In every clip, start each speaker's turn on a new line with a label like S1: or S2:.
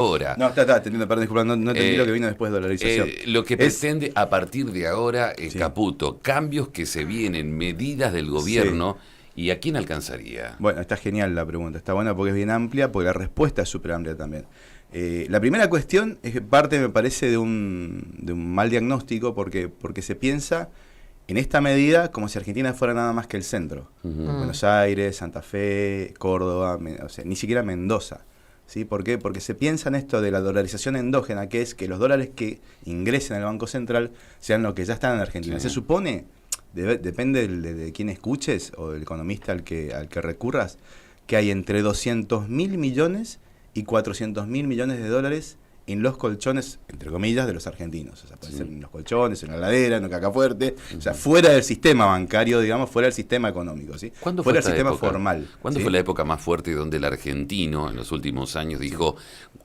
S1: ahora.
S2: No, teniendo, perdón, disculpa, no entendí lo que vino después de dolarización.
S1: Lo que pretende a partir de ahora, Caputo, cambios que se vienen, medidas del gobierno, ¿y a quién alcanzaría?
S2: Bueno, está genial la pregunta, está buena porque es bien amplia, porque la respuesta es súper amplia también. La primera cuestión es que parte, me parece, de un mal diagnóstico, porque se piensa en esta medida como si Argentina fuera nada más que el centro. Buenos Aires, Santa Fe, Córdoba, o sea, ni siquiera Mendoza. ¿Sí? ¿Por qué? Porque se piensa en esto de la dolarización endógena, que es que los dólares que ingresen al Banco Central sean los que ya están en Argentina. Se supone, depende de quién escuches o del economista al que recurras, que hay entre 200.000 millones y 400.000 millones de dólares en los colchones, entre comillas, de los argentinos. O sea, puede ser en los colchones, en la heladera, en la caja fuerte, o sea, fuera del sistema bancario, digamos, fuera del sistema económico, ¿sí? Fuera del sistema formal.
S1: ¿Cuándo fue la época más fuerte donde el argentino, en los últimos años, dijo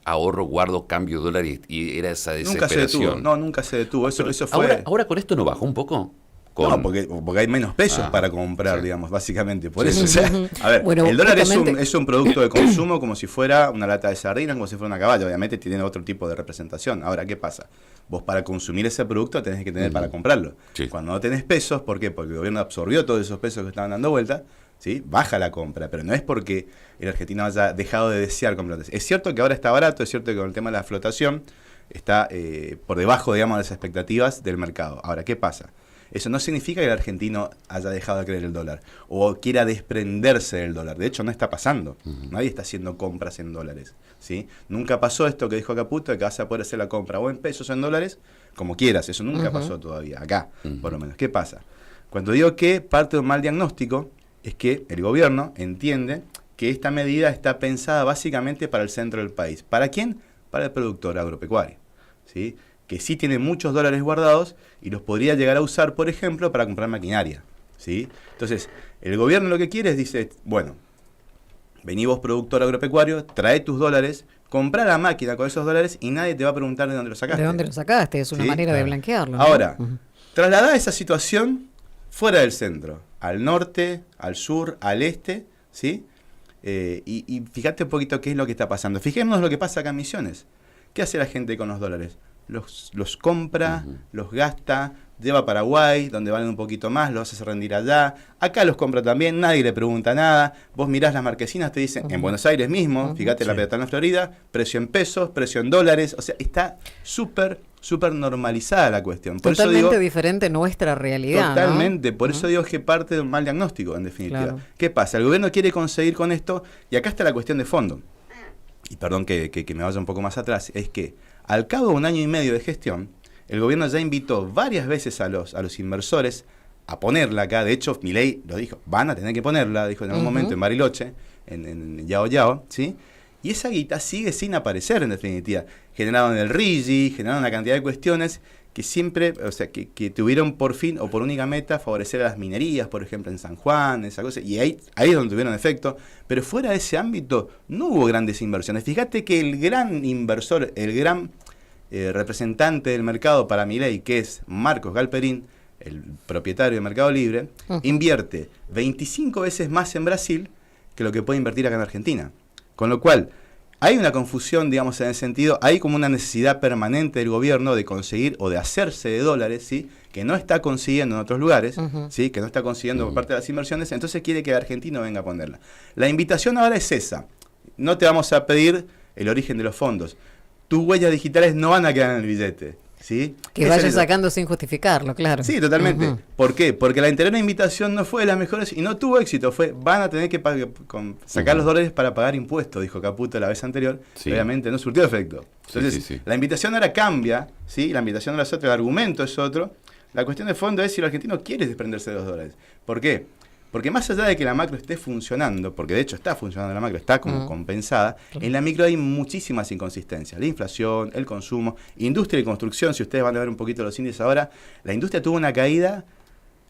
S1: ahorro, guardo, cambio dólares, y era esa desesperación?
S2: Nunca se detuvo, nunca se detuvo. Eso fue...
S1: Ahora con esto no bajó un poco.
S2: No, porque hay menos pesos para comprar, digamos, básicamente. Por eso, o sea, a ver, bueno, el dólar es un producto de consumo como si fuera una lata de sardinas, como si fuera una caballa. Obviamente tiene otro tipo de representación. Ahora, ¿qué pasa? Vos para consumir ese producto tenés que tener para comprarlo. Cuando no tenés pesos, ¿por qué? Porque el gobierno absorbió todos esos pesos que estaban dando vuelta, ¿sí? Baja la compra, pero no es porque el argentino haya dejado de desear comprar. Es cierto que ahora está barato, es cierto que con el tema de la flotación está por debajo, digamos, de las expectativas del mercado. Ahora, ¿qué pasa? Eso no significa que el argentino haya dejado de creer el dólar o quiera desprenderse del dólar. De hecho, no está pasando. Nadie está haciendo compras en dólares, ¿sí? Nunca pasó esto que dijo Caputo, de que vas a poder hacer la compra o en pesos o en dólares, como quieras. Eso nunca pasó todavía, acá, por lo menos. ¿Qué pasa? Cuando digo que parte de un mal diagnóstico, es que el gobierno entiende que esta medida está pensada básicamente para el centro del país. ¿Para quién? Para el productor agropecuario, ¿sí? Que sí tiene muchos dólares guardados y los podría llegar a usar, por ejemplo, para comprar maquinaria, ¿sí? Entonces, el gobierno lo que quiere es, dice, bueno, vení vos productor agropecuario, trae tus dólares, comprá la máquina con esos dólares y nadie te va a preguntar de dónde lo sacaste.
S3: ¿De dónde lo sacaste? Es una manera de blanquearlo, ¿no?
S2: Ahora, trasladá esa situación fuera del centro, al norte, al sur, al este, ¿sí? Y fíjate un poquito qué es lo que está pasando. Fijémonos lo que pasa acá en Misiones. ¿Qué hace la gente con los dólares? Los compra, los gasta, lleva a Paraguay, donde valen un poquito más, los hace rendir allá. Acá los compra también, nadie le pregunta nada. Vos mirás las marquesinas, te dicen, en Buenos Aires mismo, fíjate la peatonal Florida, precio en pesos, precio en dólares. O sea, está súper normalizada la cuestión. Por
S3: totalmente
S2: eso digo,
S3: diferente nuestra realidad.
S2: Totalmente,
S3: ¿no?
S2: Por eso digo que parte de un mal diagnóstico, en definitiva.
S3: Claro.
S2: ¿Qué pasa? El gobierno quiere conseguir con esto, y acá está la cuestión de fondo. Y perdón que me vaya un poco más atrás, es que al cabo de 1 año y medio de gestión, el gobierno ya invitó varias veces a los inversores a ponerla acá. De hecho, Milei lo dijo, van a tener que ponerla, dijo en algún momento en Bariloche, en Yao Yao, ¿sí? Y esa guita sigue sin aparecer, en definitiva. Generaron el RIGI, generaron una cantidad de cuestiones que siempre, o sea, que tuvieron por fin o por única meta favorecer a las minerías, por ejemplo, en San Juan, esa cosa, y ahí es donde tuvieron efecto, pero fuera de ese ámbito no hubo grandes inversiones. Fíjate que el gran inversor, el gran representante del mercado para Milei, que es Marcos Galperín, el propietario de Mercado Libre, invierte 25 veces más en Brasil que lo que puede invertir acá en Argentina. Con lo cual, hay una confusión, digamos, en ese sentido. Hay como una necesidad permanente del gobierno de conseguir o de hacerse de dólares, ¿sí? Que no está consiguiendo en otros lugares, ¿sí? Que no está consiguiendo por parte de las inversiones. Entonces quiere que el argentino venga a ponerla. La invitación ahora es esa. No te vamos a pedir el origen de los fondos. Tus huellas digitales no van a quedar en el billete, ¿sí?
S3: Que vayas sacando sin justificarlo, claro.
S2: Sí, totalmente. ¿Por qué? Porque la anterior invitación no fue de las mejores y no tuvo éxito. Van a tener que sacar los dólares para pagar impuestos, dijo Caputo la vez anterior. Obviamente no surtió efecto. Entonces, la invitación ahora cambia, ¿sí? La invitación ahora es otra, el argumento es otro. La cuestión de fondo es si el argentino quiere desprenderse de los dólares. ¿Por qué? Porque más allá de que la macro esté funcionando, porque de hecho está funcionando la macro, está como compensada, en la micro hay muchísimas inconsistencias. La inflación, el consumo, industria y construcción, si ustedes van a ver un poquito los índices ahora, la industria tuvo una caída,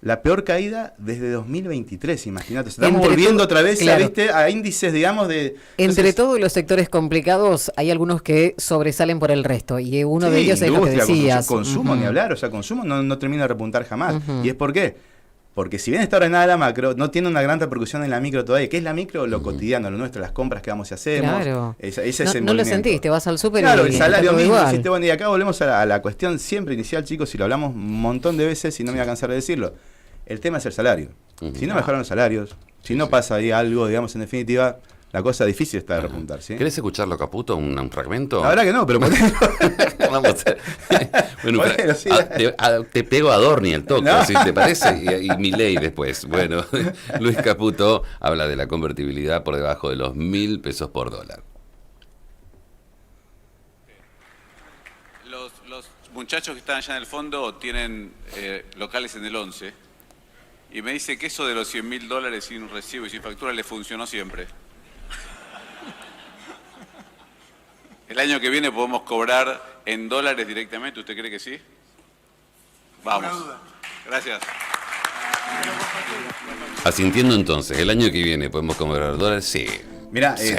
S2: la peor caída desde 2023, imagínate. Estamos volviendo otra vez a índices, digamos, de...
S3: Entre todos los sectores complicados, hay algunos que sobresalen por el resto, y uno de ellos es lo que decías.
S2: Consumo, ni hablar, o sea, consumo no termina de repuntar jamás. ¿Y es por qué? Porque si bien está ordenada la macro, no tiene una gran repercusión en la micro todavía. ¿Qué es la micro? Lo cotidiano, lo nuestro, las compras que vamos y hacemos.
S3: Claro.
S2: Ese es el
S3: no lo
S2: movimiento.
S3: sentiste, vas al súper
S2: Claro,
S3: y
S2: el salario mismo.
S3: igual.
S2: Y acá volvemos a la cuestión siempre inicial, chicos, y lo hablamos un montón de veces y no me voy a cansar de decirlo. El tema es el salario. Si no mejoran los salarios, si no pasa ahí algo, digamos, en definitiva, la cosa difícil está de repuntar, ¿sí?
S1: ¿Querés escucharlo, Caputo, un fragmento?
S2: La verdad que no, pero
S1: Vamos bueno,
S2: sí.
S1: te pego a Dorni el toque, ¿sí? ¿Te parece? Y Milei después. Bueno, Luis Caputo habla de la convertibilidad por debajo de los 1.000 pesos por dólar.
S4: Los muchachos que están allá en el fondo tienen locales en el 11 y me dice que eso de los $100.000 sin recibo y sin factura le funcionó siempre. El año que viene podemos cobrar en dólares directamente, ¿usted cree que sí? Vamos. Gracias.
S1: Asintiendo entonces, el año que viene podemos cobrar dólares, sí.
S2: Mirá,
S1: Sí.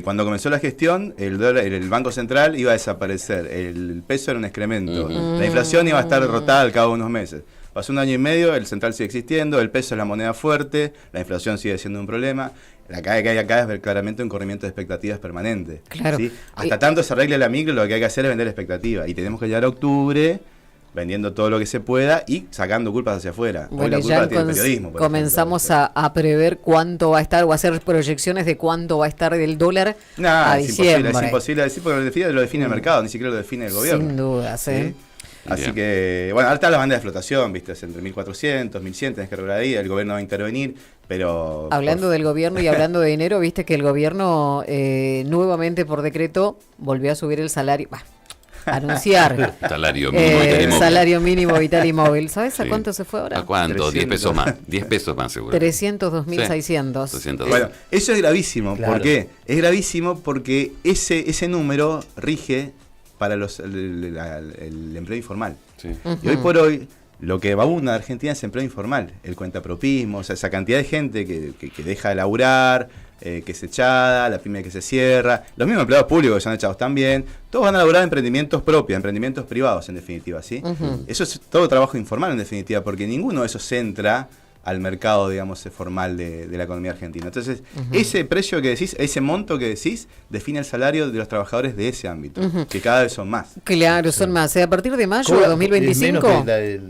S2: Cuando comenzó la gestión, el Banco Central iba a desaparecer, el peso era un excremento, la inflación iba a estar derrotada al cabo de unos meses. Pasó un año y medio, el central sigue existiendo, el peso es la moneda fuerte, la inflación sigue siendo un problema. La que hay acá es ver claramente un corrimiento de expectativas permanente.
S3: Claro.
S2: ¿Sí? Hasta tanto se arregle la micro, lo que hay que hacer es vender expectativas. Y tenemos que llegar a octubre vendiendo todo lo que se pueda y sacando culpas hacia afuera. Hoy
S3: Bueno,
S2: la culpa
S3: ya
S2: la tiene el periodismo. por
S3: comenzamos
S2: ejemplo,
S3: a prever cuánto va a estar o a hacer proyecciones de cuánto va a estar el dólar a diciembre.
S2: Es imposible decir porque lo define el mercado, ni siquiera lo define el gobierno.
S3: Sin duda, sí.
S2: Así
S1: Bien.
S2: que, bueno, ahora está la banda de flotación, ¿viste? Es entre 1.400, 1.100, tenés que regular ahí, el gobierno va a intervenir, pero...
S3: Hablando del gobierno y hablando de dinero, viste que el gobierno nuevamente por decreto volvió a subir el salario, anunciar
S1: Salario mínimo vital y móvil.
S3: salario mínimo vital y móvil. ¿Sabes a
S1: Sí.
S3: cuánto se fue ahora?
S1: ¿A cuánto? 10 pesos más. 10 pesos más seguro.
S3: 302.600.
S1: 300.
S2: Bueno, eso es gravísimo.
S5: Claro.
S2: ¿Por qué? Es gravísimo porque ese número rige para el empleo informal.
S1: Sí.
S2: Y hoy por hoy, lo que abunda en Argentina es empleo informal. El cuentapropismo, o sea, esa cantidad de gente que deja de laburar, que es echada, la pyme que se cierra, los mismos empleados públicos que son echados también, todos van a laburar emprendimientos propios, emprendimientos privados en definitiva, ¿sí? Eso es todo trabajo informal en definitiva, porque ninguno de esos entra al mercado, digamos, formal de la economía argentina. Entonces, ese precio que decís, ese monto que decís, define el salario de los trabajadores de ese ámbito, que cada vez son más.
S3: Claro, son más. A partir de mayo de
S5: Cobra
S3: 2025...
S5: menos que